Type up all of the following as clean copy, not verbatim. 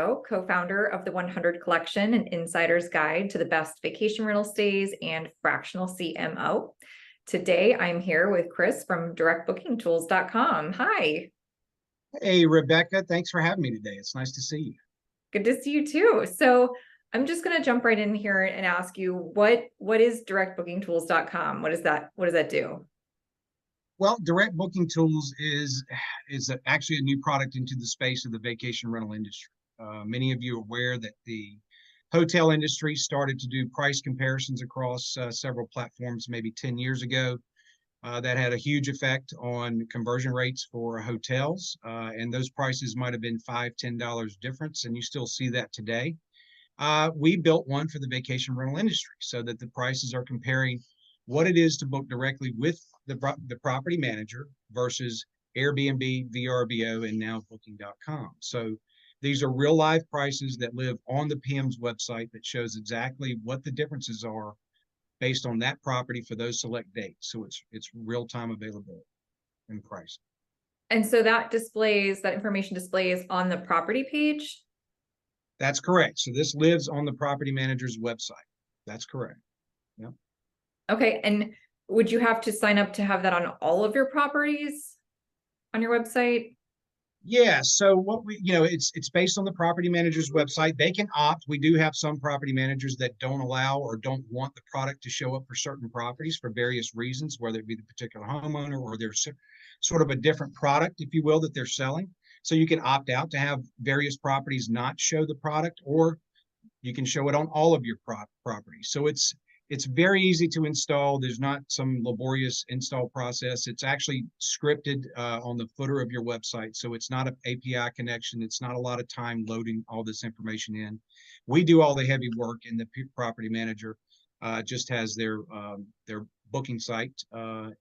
Lombardo, co-founder of the 100 Collection, an insider's guide to the best vacation rental stays and fractional CMO. Today, I'm here with Chris from directbookingtools.com. Hi. Hey, Rebecca, thanks for having me today. It's nice to see you. Good to see you too. So I'm just going to jump right in here and ask you, what is directbookingtools.com? What does that do? Well, Direct Booking Tools is actually a new product into the space of the vacation rental industry. Many of you are aware that the hotel industry started to do price comparisons across several platforms maybe 10 years ago. That had a huge effect on conversion rates for hotels, and those prices might have been $5, $10 difference, and you still see that today. We built one for the vacation rental industry so that the prices are comparing what it is to book directly with the property manager versus Airbnb, VRBO, and now Booking.com. So these are real life prices that live on the PM's website that shows exactly what the differences are based on that property for those select dates. So it's real-time availability and price. And so that information displays on the property page? That's correct. So this lives on the property manager's website. That's correct. Yep. Okay. And would you have to sign up to have that on all of your properties on your website? Yeah, so what it's based on the property manager's website. They can opt. We do have some property managers that don't allow or don't want the product to show up for certain properties for various reasons, whether it be the particular homeowner or there's sort of a different product, if you will, that they're selling. So you can opt out to have various properties not show the product, or you can show it on all of your properties. So it's very easy to install. There's not some laborious install process. It's actually scripted on the footer of your website. So it's not an API connection. It's not a lot of time loading all this information in. We do all the heavy work, and the property manager just has their booking site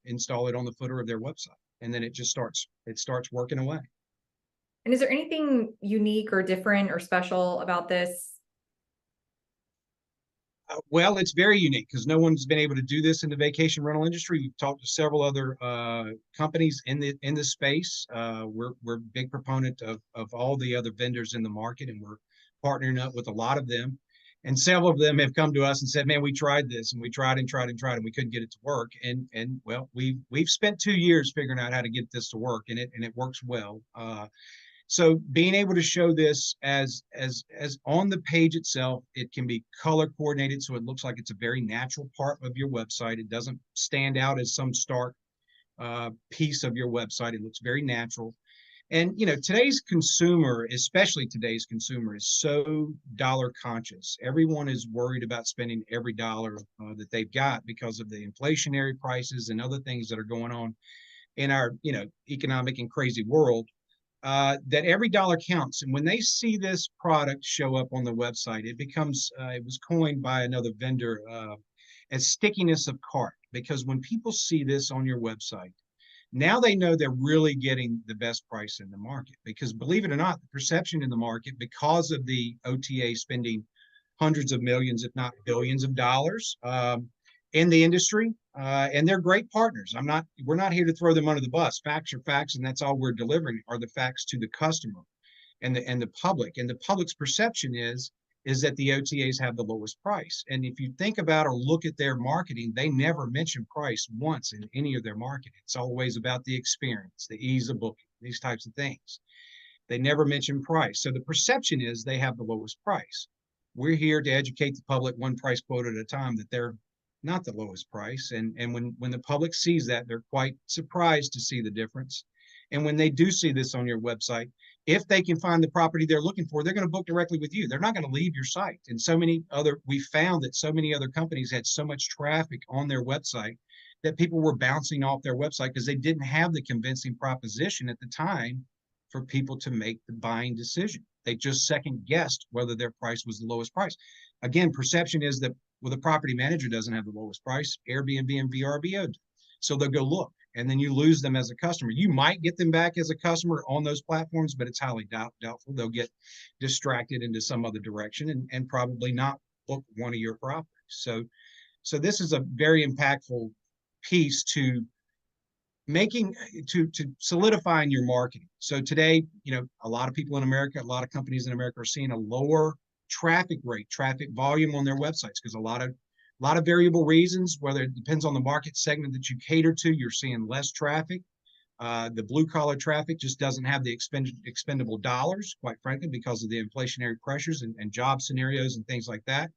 install it on the footer of their website. And then it starts working away. And is there anything unique or different or special about this? Well, it's very unique because no one's been able to do this in the vacation rental industry. We've talked to several other companies in the space. We're big proponent of all the other vendors in the market, and we're partnering up with a lot of them. And several of them have come to us and said, "Man, we tried this, and we tried and tried and tried, and we couldn't get it to work." And well, we've spent 2 years figuring out how to get this to work, and it works well. So being able to show this as on the page itself, it can be color coordinated so it looks like it's a very natural part of your website. It doesn't stand out as some stark piece of your website. It looks very natural. And today's consumer, especially today's consumer, is so dollar conscious. Everyone is worried about spending every dollar that they've got because of the inflationary prices and other things that are going on in our economic and crazy world. That every dollar counts. And when they see this product show up on the website, it becomes, it was coined by another vendor as stickiness of cart, because when people see this on your website, now they know they're really getting the best price in the market. Because believe it or not, the perception in the market, because of the OTA spending hundreds of millions, if not billions of dollars in the industry, and they're great partners. We're not here to throw them under the bus. Facts are facts, and that's all we're delivering are the facts to the customer and the public. And the public's perception is that the OTAs have the lowest price. And if you think about or look at their marketing, they never mention price once in any of their marketing. It's always about the experience, the ease of booking, these types of things. They never mention price. So the perception is they have the lowest price. We're here to educate the public one price quote at a time that they're not the lowest price. And when the public sees that, they're quite surprised to see the difference. And when they do see this on your website, if they can find the property they're looking for, they're going to book directly with you. They're not going to leave your site. And we found that so many other companies had so much traffic on their website that people were bouncing off their website because they didn't have the convincing proposition at the time for people to make the buying decision. They just second guessed whether their price was the lowest price. Again, perception is that, well, the property manager doesn't have the lowest price, Airbnb and VRBO do. So they'll go look, and then you lose them as a customer. You might get them back as a customer on those platforms, but it's highly doubtful. They'll get distracted into some other direction and probably not book one of your properties. So this is a very impactful piece to making to solidifying your marketing. So today, a lot of people in America, a lot of companies in America are seeing a lower traffic rate, traffic volume on their websites because a lot of variable reasons, whether it depends on the market segment that you cater to, you're seeing less traffic. The blue collar traffic just doesn't have the expendable dollars, quite frankly, because of the inflationary pressures and job scenarios and things like that.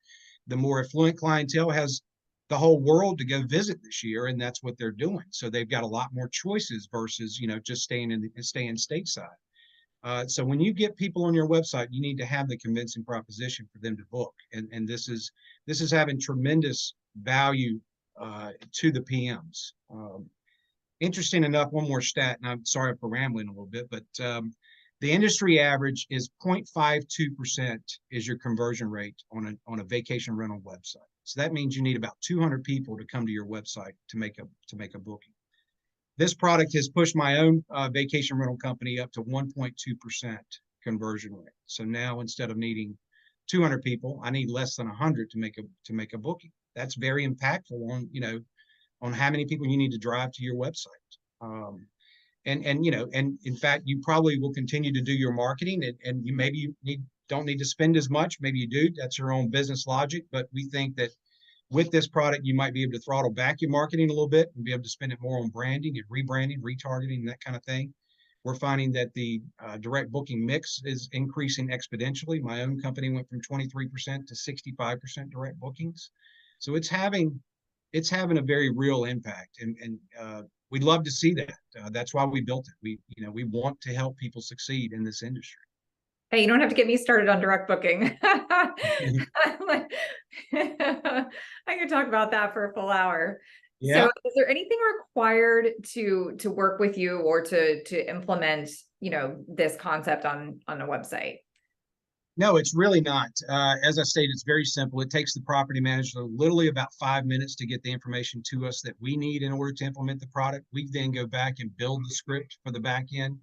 The more affluent clientele has the whole world to go visit this year, and that's what they're doing. So they've got a lot more choices versus just staying stateside. So when you get people on your website, you need to have the convincing proposition for them to book, and this is having tremendous value to the PMs. Interesting enough, one more stat, and I'm sorry for rambling a little bit, but the industry average is 0.52% is your conversion rate on a vacation rental website. So that means you need about 200 people to come to your website to make a booking. This product has pushed my own vacation rental company up to 1.2% conversion rate. So now instead of needing 200 people, I need less than 100 to make a booking. That's very impactful on how many people you need to drive to your website. And in fact, you probably will continue to do your marketing, and you don't need to spend as much. Maybe you do. That's your own business logic. But we think that with this product, you might be able to throttle back your marketing a little bit and be able to spend it more on branding and rebranding, retargeting, that kind of thing. We're finding that the direct booking mix is increasing exponentially. My own company went from 23% to 65% direct bookings. So it's having a very real impact, and we'd love to see that. That's why we built it. We want to help people succeed in this industry. Hey, you don't have to get me started on direct booking. I could talk about that for a full hour. Yeah. So is there anything required to work with you or to implement, this concept on a website? No, it's really not. As I stated, it's very simple. It takes the property manager literally about 5 minutes to get the information to us that we need in order to implement the product. We then go back and build the script for the back end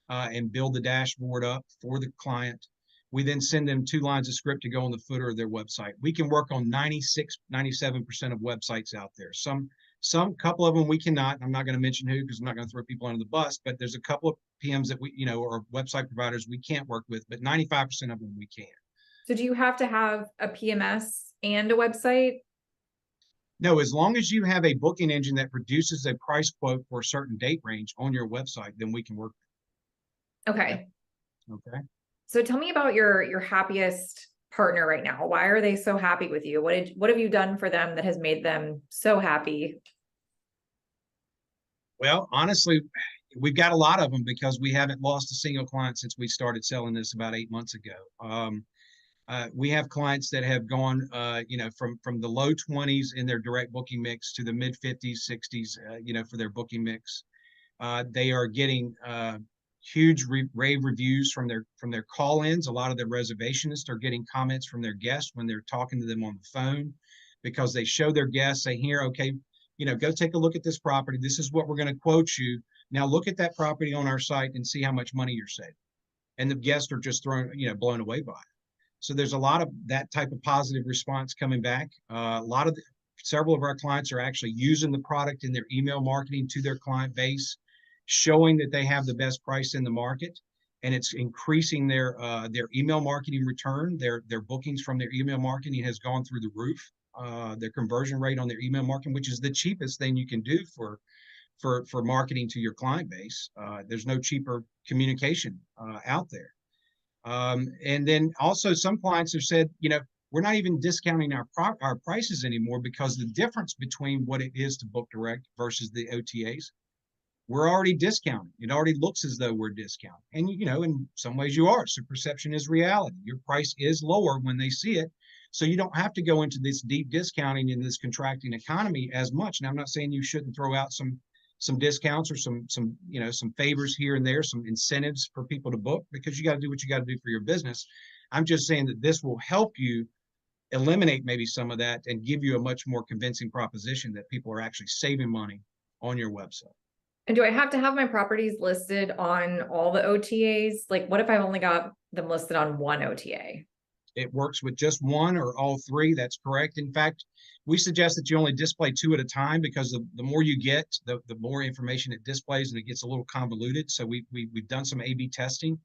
and build the dashboard up for the client. We then send them 2 lines of script to go on the footer of their website. We can work on 96, 97% of websites out there. Some couple of them we cannot. I'm not going to mention who because I'm not going to throw people under the bus, but there's a couple of PMs that we, or website providers we can't work with, but 95% of them we can. So do you have to have a PMS and a website? No, as long as you have a booking engine that produces a price quote for a certain date range on your website, then we can work. Okay. Okay. So tell me about your happiest partner right now. Why are they so happy with you? What have you done for them that has made them so happy? Well, honestly, we've got a lot of them because we haven't lost a single client since we started selling this about 8 months ago. We have clients that have gone, from the low 20s in their direct booking mix to the mid 50s, 60s, for their booking mix. They are getting huge rave reviews from their call-ins. A lot of the reservationists are getting comments from their guests when they're talking to them on the phone because they show their guests, say, here, okay, go take a look at this property. This is what we're going to quote you. Now look at that property on our site and see how much money you're saving. And the guests are just blown away by it. So there's a lot of that type of positive response coming back. Several of our clients are actually using the product in their email marketing to their client base, showing that they have the best price in the market, and it's increasing their email marketing return. Their bookings from their email marketing has gone through the roof. Their conversion rate on their email marketing, which is the cheapest thing you can do for marketing to your client base. There's no cheaper communication out there. And then also some clients have said, we're not even discounting our prices anymore because the difference between what it is to book direct versus the OTAs, we're already discounting. It already looks as though we're discounting. And, in some ways you are. So perception is reality. Your price is lower when they see it. So you don't have to go into this deep discounting in this contracting economy as much. Now, I'm not saying you shouldn't throw out some discounts or some favors here and there, some incentives for people to book, because you got to do what you got to do for your business. I'm just saying that this will help you eliminate maybe some of that and give you a much more convincing proposition that people are actually saving money on your website. And do I have to have my properties listed on all the OTAs? Like, what if I've only got them listed on one OTA? it works with just one or all three. That's correct. In fact, we suggest that you only display two at a time because the more you get, the more information it displays, and it gets a little convoluted. So we've done some A/B testing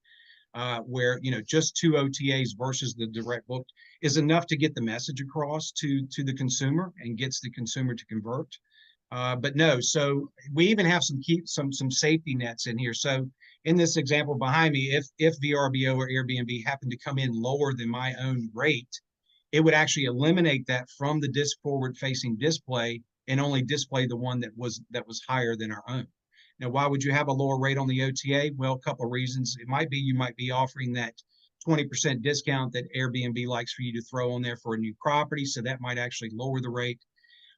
where just two OTAs versus the direct book is enough to get the message across to the consumer and gets the consumer to convert. But no, so we even have some safety nets in here. So in this example behind me, if VRBO or Airbnb happened to come in lower than my own rate, it would actually eliminate that from the forward facing display and only display the one that was higher than our own. Now, why would you have a lower rate on the OTA? Well, a couple of reasons. It might be you might be offering that 20% discount that Airbnb likes for you to throw on there for a new property. So that might actually lower the rate.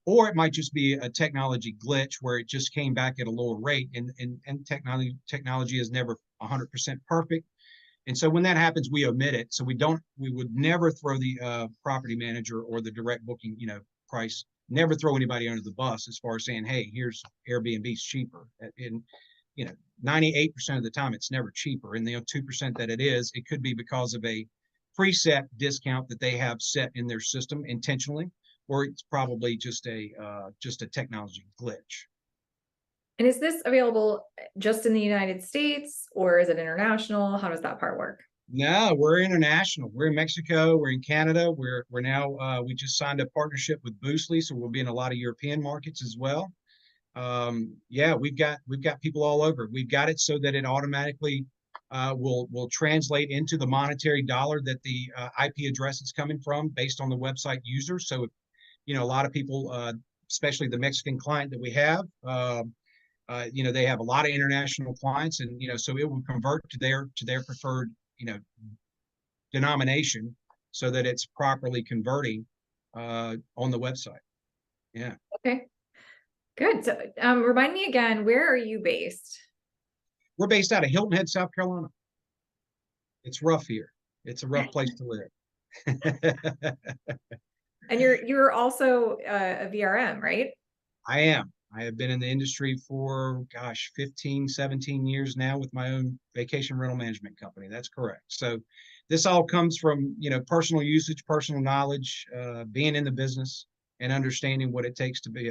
Or it might just be a technology glitch where it just came back at a lower rate, and technology is never 100% perfect. And so when that happens, we omit it. So we would never throw the property manager or the direct booking, price, never throw anybody under the bus as far as saying, hey, here's Airbnb's cheaper. And 98% of the time it's never cheaper. And the 2% that it is, it could be because of a preset discount that they have set in their system intentionally, or it's probably just a technology glitch. And is this available just in the United States, or is it international? How does that part work? No, we're international. We're in Mexico. We're in Canada. We're now we just signed a partnership with Boostly, so we'll be in a lot of European markets as well. Yeah, we've got people all over. We've got it so that it automatically will translate into the monetary dollar that the IP address is coming from based on the website user. So, a lot of people, especially the Mexican client that we have, they have a lot of international clients, and so it will convert to their preferred denomination so that it's properly converting on the website. Yeah. Okay. Good. So, remind me again, where are you based? We're based out of Hilton Head, South Carolina. It's rough here. It's a rough place to live. And you're also a VRM, right? I am. I have been in the industry for, 15, 17 years now with my own vacation rental management company. That's correct. So this all comes from, personal usage, personal knowledge, being in the business and understanding what it takes to be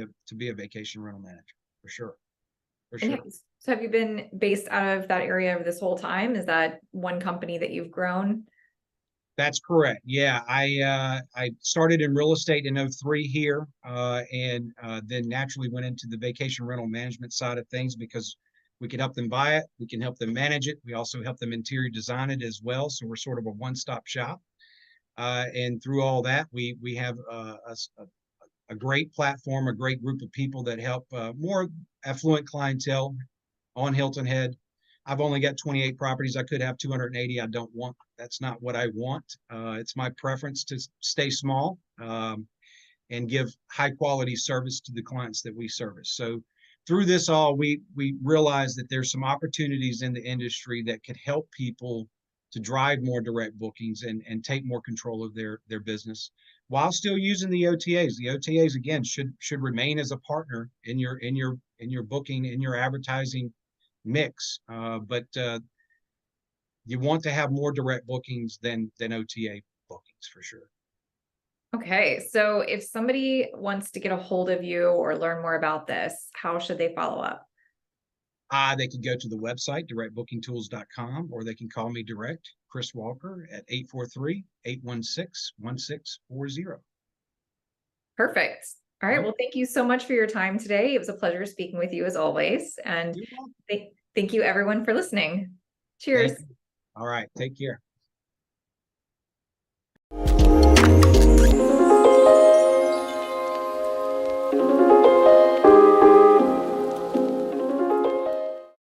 a vacation rental manager, for sure. For sure. So have you been based out of that area this whole time? Is that one company that you've grown? That's correct. Yeah, I started in real estate in 03 here, and then naturally went into the vacation rental management side of things because we can help them buy it, we can help them manage it, we also help them interior design it as well. So we're sort of a one-stop shop. And through all that, we have a great platform, a great group of people that help more affluent clientele on Hilton Head. I've only got 28 properties. I could have 280. I don't want. That's not what I want. It's my preference to stay small and give high quality service to the clients that we service. So through this all, we realize that there's some opportunities in the industry that could help people to drive more direct bookings and take more control of their business while still using the OTAs. The OTAs again should remain as a partner in your booking, in your advertising mix, but you want to have more direct bookings than OTA bookings for sure. Okay, so if somebody wants to get a hold of you or learn more about this, how should they follow up? They can go to the website, directbookingtools.com, or they can call me direct, Chris Walker, at 843-816-1640. Perfect. All right. Well, thank you so much for your time today. It was a pleasure speaking with you as always. And thank you everyone for listening. Cheers. All right. Take care.